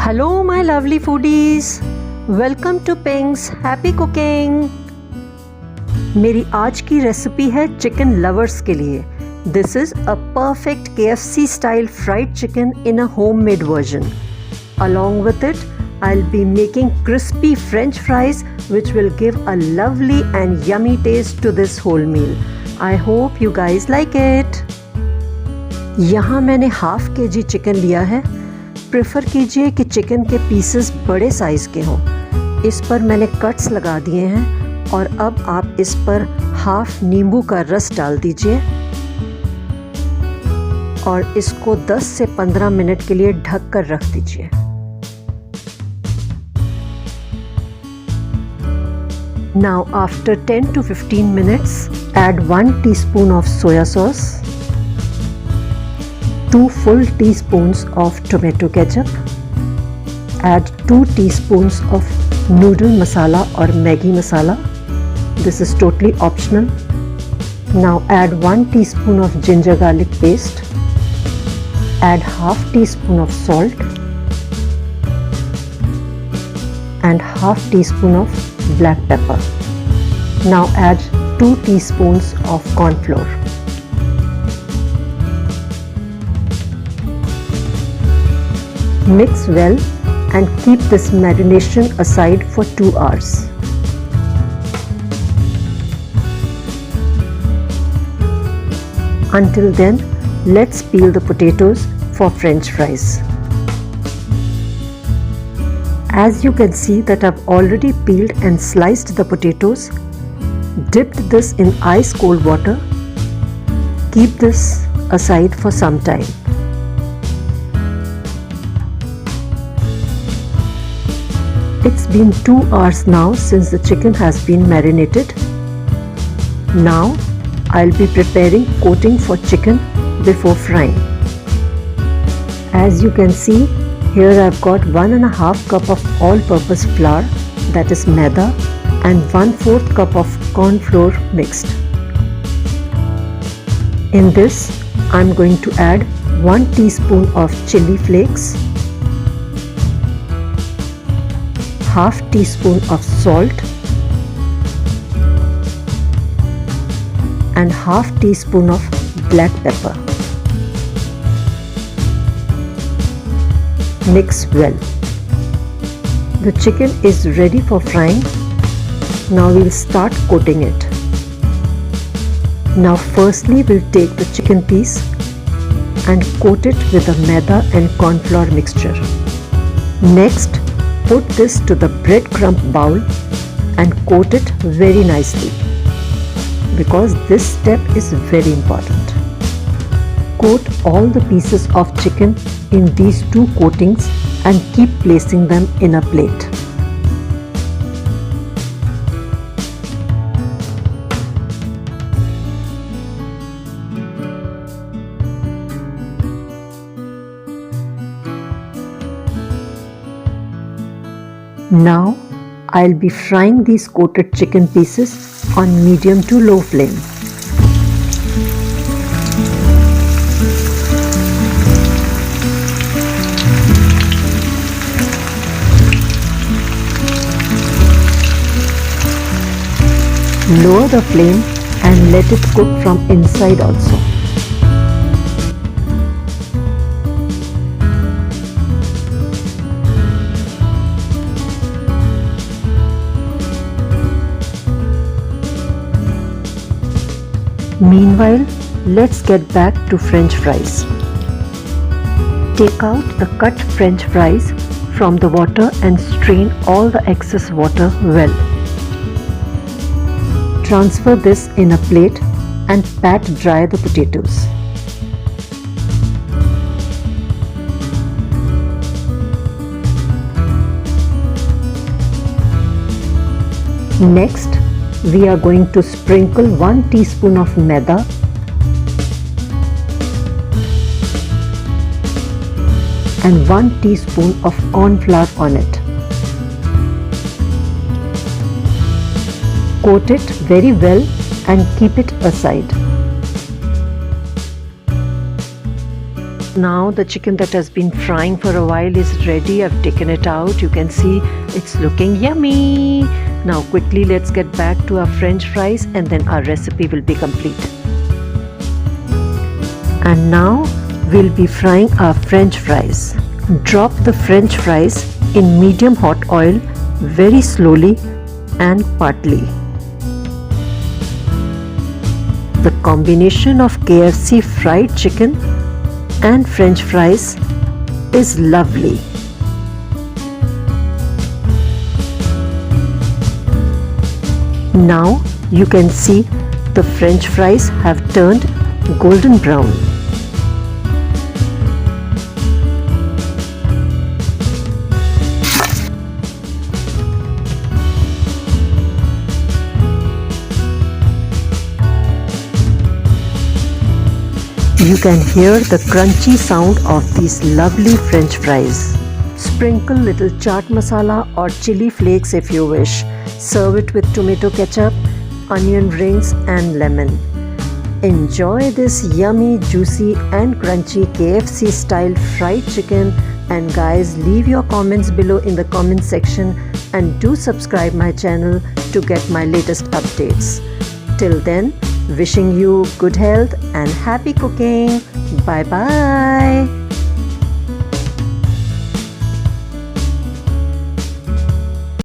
Hello my lovely foodies, welcome to Pink's Happy Cooking। मेरी आज की रेसिपी है चिकन लवर्स के लिए। This is a perfect KFC style fried chicken in a homemade version. Along with it, I'll be making crispy French fries which will give a lovely and yummy taste to this whole meal. I hope you guys like it. यहाँ मैंने ½ kg chicken लिया है। Prefer कीजिए कि chicken के pieces बड़े size के हों। इस पर मैंने कट्स लगा दिए हैं और अब आप इस पर ½ नींबू का रस डाल दीजिए और इसको 10 से 15 मिनट के लिए ढक कर रख दीजिए। Now after 10 to 15 minutes, add 1 teaspoon of soya sauce, 2 full teaspoons of tomato ketchup, add 2 teaspoons of noodle masala or Maggi masala. This is totally optional. Now add 1 teaspoon of ginger garlic paste, add ½ teaspoon of salt and ½ teaspoon of black pepper. Now add 2 teaspoons of corn flour. Mix well and keep this marination aside for 2 hours. Until then, let's peel the potatoes for French fries. As you can see that I've already peeled and sliced the potatoes. Dipped this in ice cold water. Keep this aside for some time. It's been 2 hours now since the chicken has been marinated. Now I'll be preparing coating for chicken before frying. As you can see, here I've got 1½ cup of all-purpose flour, that is maida, and 1/4 cup of corn flour mixed. In this, I'm going to add 1 teaspoon of chili flakes, ½ teaspoon of salt and ½ teaspoon of black pepper. Mix well. The chicken is ready for frying. Now we'll start coating it. Now firstly we'll take the chicken piece and coat it with the maida and corn flour mixture. Next, put this to the breadcrumb bowl and coat it very nicely because this step is very important. Coat all the pieces of chicken in these 2 coatings and keep placing them in a plate. Now I'll be frying these coated chicken pieces on medium to low flame. Lower the flame and let it cook from inside also. Meanwhile, let's get back to French fries. Take out the cut French fries from the water and strain all the excess water well. Transfer this in a plate and pat dry the potatoes. Next, we are going to sprinkle 1 teaspoon of maida and 1 teaspoon of corn flour on it. Coat it very well and keep it aside. Now the chicken that has been frying for a while is ready. I've taken it out. You can see it's looking yummy. Now quickly let's get back to our french fries and then our recipe will be complete. And now we'll be frying our french fries. Drop the french fries in medium hot oil very slowly and partly. The combination of KFC fried chicken and french fries is lovely. Now you can see the french fries have turned golden brown. You can hear the crunchy sound of these lovely french fries. Sprinkle little chaat masala or chili flakes if you wish. Serve it with tomato ketchup, onion rings and lemon. Enjoy this yummy, juicy and crunchy KFC style fried chicken, and guys, leave your comments below in the comment section and do subscribe my channel to get my latest updates. Till then, wishing you good health and happy cooking. Bye bye.